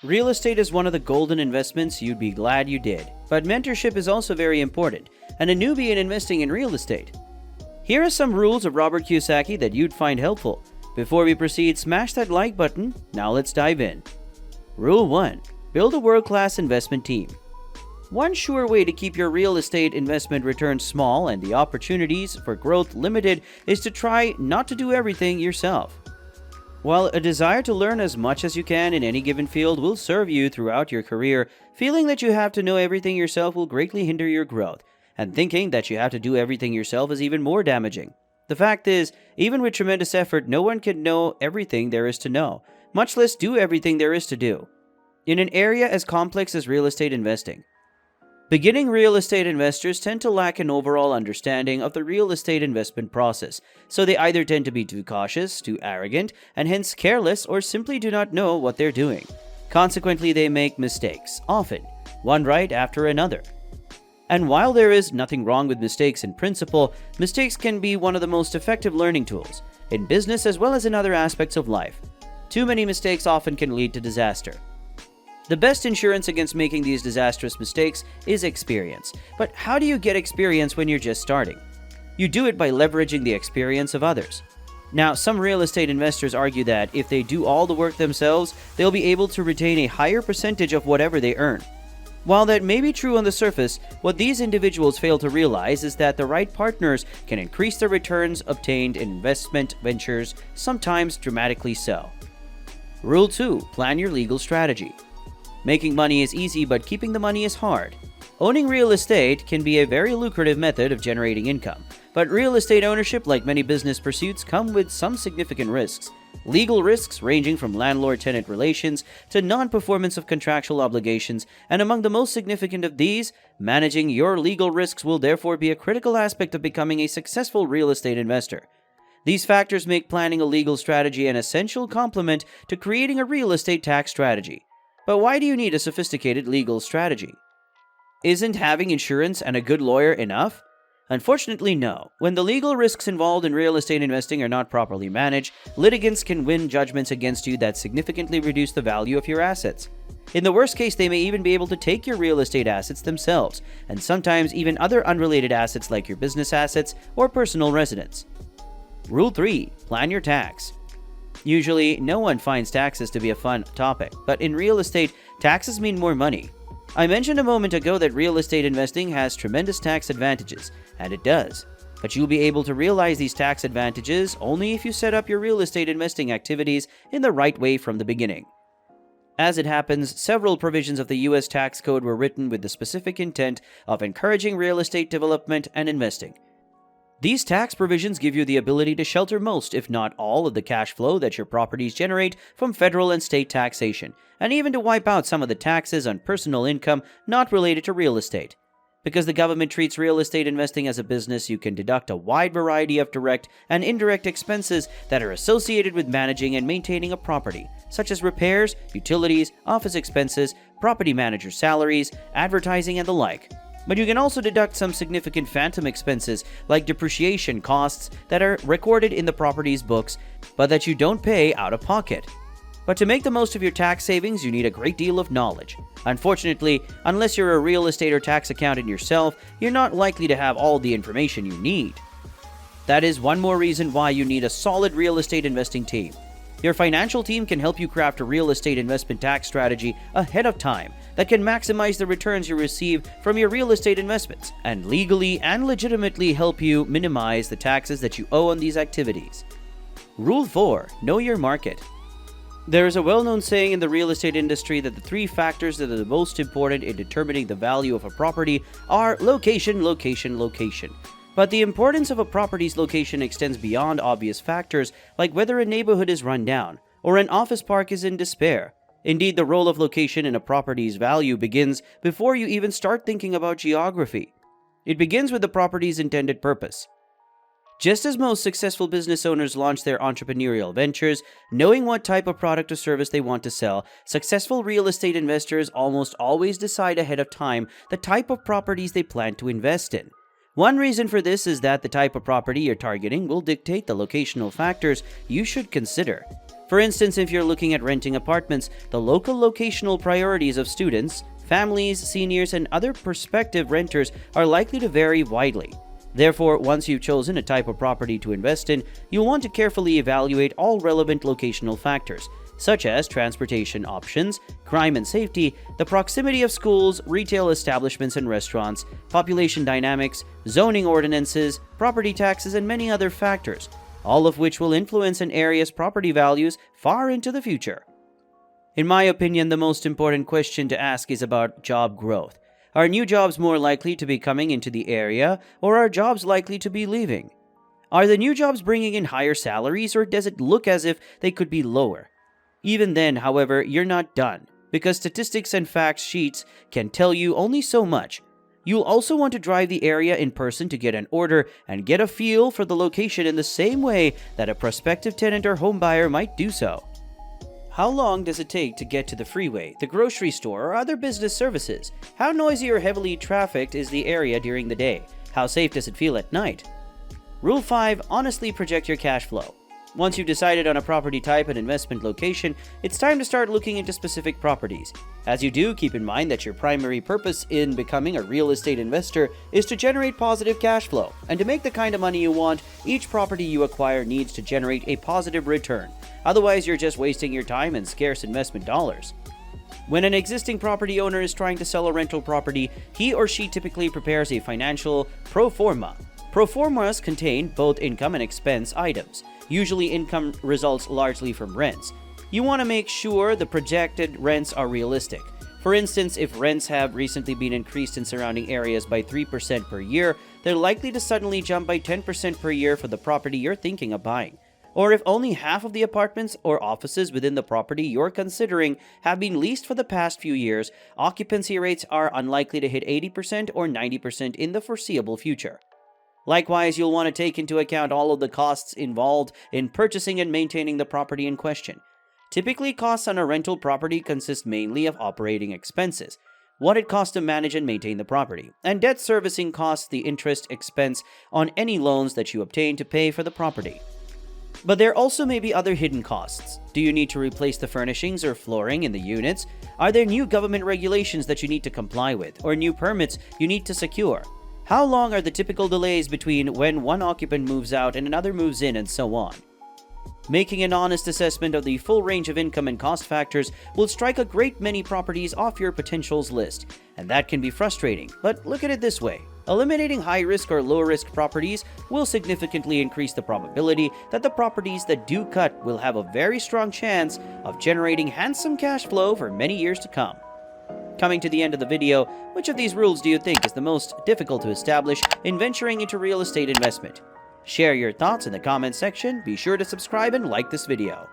Real estate is one of the golden investments you'd be glad you did, but mentorship is also very important, and a newbie in investing in real estate. Here are some rules of Robert Kiyosaki that you'd find helpful. Before we proceed, smash that like button. Now let's dive in. Rule 1. Build a world-class investment team. One sure way to keep your real estate investment returns small and the opportunities for growth limited is to try not to do everything yourself. While a desire to learn as much as you can in any given field will serve you throughout your career, feeling that you have to know everything yourself will greatly hinder your growth, and thinking that you have to do everything yourself is even more damaging. The fact is, even with tremendous effort, no one can know everything there is to know, much less do everything there is to do, in an area as complex as real estate investing. Beginning real estate investors tend to lack an overall understanding of the real estate investment process, so they either tend to be too cautious, too arrogant, and hence careless, or simply do not know what they're doing. Consequently, they make mistakes, often, one right after another. And while there is nothing wrong with mistakes in principle, mistakes can be one of the most effective learning tools, in business as well as in other aspects of life. Too many mistakes often can lead to disaster. The best insurance against making these disastrous mistakes is experience. But how do you get experience when you're just starting? You do it by leveraging the experience of others. Now, some real estate investors argue that if they do all the work themselves, they'll be able to retain a higher percentage of whatever they earn. While that may be true on the surface, what these individuals fail to realize is that the right partners can increase the returns obtained in investment ventures, sometimes dramatically so. Rule 2. Plan your legal strategy. Making money is easy, but keeping the money is hard. Owning real estate can be a very lucrative method of generating income, but real estate ownership, like many business pursuits, come with some significant risks. Legal risks ranging from landlord-tenant relations to non-performance of contractual obligations, and among the most significant of these, managing your legal risks will therefore be a critical aspect of becoming a successful real estate investor. These factors make planning a legal strategy an essential complement to creating a real estate tax strategy. But why do you need a sophisticated legal strategy? Isn't having insurance and a good lawyer enough? Unfortunately, no. When the legal risks involved in real estate investing are not properly managed, litigants can win judgments against you that significantly reduce the value of your assets. In the worst case, they may even be able to take your real estate assets themselves, and sometimes even other unrelated assets like your business assets or personal residence. Rule 3. Plan your tax. Usually, no one finds taxes to be a fun topic, but in real estate, taxes mean more money. I mentioned a moment ago that real estate investing has tremendous tax advantages, and it does. But you'll be able to realize these tax advantages only if you set up your real estate investing activities in the right way from the beginning. As it happens, several provisions of the U.S. tax code were written with the specific intent of encouraging real estate development and investing. These tax provisions give you the ability to shelter most, if not all, of the cash flow that your properties generate from federal and state taxation, and even to wipe out some of the taxes on personal income not related to real estate. Because the government treats real estate investing as a business, you can deduct a wide variety of direct and indirect expenses that are associated with managing and maintaining a property, such as repairs, utilities, office expenses, property manager salaries, advertising, and the like. But you can also deduct some significant phantom expenses like depreciation costs that are recorded in the property's books, but that you don't pay out of pocket. But to make the most of your tax savings, you need a great deal of knowledge. Unfortunately, unless you're a real estate or tax accountant yourself, you're not likely to have all the information you need. That is one more reason why you need a solid real estate investing team. Your financial team can help you craft a real estate investment tax strategy ahead of time that can maximize the returns you receive from your real estate investments and legally and legitimately help you minimize the taxes that you owe on these activities. Rule 4. Know your market. There is a well-known saying in the real estate industry that the 3 factors that are the most important in determining the value of a property are location, location, location. But the importance of a property's location extends beyond obvious factors like whether a neighborhood is run down or an office park is in despair. Indeed, the role of location in a property's value begins before you even start thinking about geography. It begins with the property's intended purpose. Just as most successful business owners launch their entrepreneurial ventures, knowing what type of product or service they want to sell, successful real estate investors almost always decide ahead of time the type of properties they plan to invest in. One reason for this is that the type of property you're targeting will dictate the locational factors you should consider. For instance, if you're looking at renting apartments, the local locational priorities of students, families, seniors, and other prospective renters are likely to vary widely. Therefore, once you've chosen a type of property to invest in, you'll want to carefully evaluate all relevant locational factors, such as transportation options, crime and safety, the proximity of schools, retail establishments and restaurants, population dynamics, zoning ordinances, property taxes, and many other factors, all of which will influence an area's property values far into the future. In my opinion, the most important question to ask is about job growth. Are new jobs more likely to be coming into the area, or are jobs likely to be leaving? Are the new jobs bringing in higher salaries, or does it look as if they could be lower? Even then, however, you're not done, because statistics and fact sheets can tell you only so much. You'll also want to drive the area in person to get an order and get a feel for the location in the same way that a prospective tenant or home buyer might do so. How long does it take to get to the freeway, the grocery store, or other business services? How noisy or heavily trafficked is the area during the day? How safe does it feel at night? Rule 5. Honestly project your cash flow. Once you've decided on a property type and investment location, it's time to start looking into specific properties. As you do, keep in mind that your primary purpose in becoming a real estate investor is to generate positive cash flow. And to make the kind of money you want, each property you acquire needs to generate a positive return. Otherwise, you're just wasting your time and scarce investment dollars. When an existing property owner is trying to sell a rental property, he or she typically prepares a financial pro forma. Pro formas contain both income and expense items. Usually income results largely from rents. You want to make sure the projected rents are realistic. For instance, if rents have recently been increased in surrounding areas by 3% per year, they're likely to suddenly jump by 10% per year for the property you're thinking of buying. Or if only half of the apartments or offices within the property you're considering have been leased for the past few years, occupancy rates are unlikely to hit 80% or 90% in the foreseeable future. Likewise, you'll want to take into account all of the costs involved in purchasing and maintaining the property in question. Typically, costs on a rental property consist mainly of operating expenses, what it costs to manage and maintain the property, and debt servicing costs, the interest expense on any loans that you obtain to pay for the property. But there also may be other hidden costs. Do you need to replace the furnishings or flooring in the units? Are there new government regulations that you need to comply with, or new permits you need to secure? How long are the typical delays between when one occupant moves out and another moves in, and so on? Making an honest assessment of the full range of income and cost factors will strike a great many properties off your potentials list, and that can be frustrating. But look at it this way. Eliminating high-risk or low-risk properties will significantly increase the probability that the properties that do cut will have a very strong chance of generating handsome cash flow for many years to come. Coming to the end of the video, which of these rules do you think is the most difficult to establish in venturing into real estate investment? Share your thoughts in the comments section, be sure to subscribe and like this video.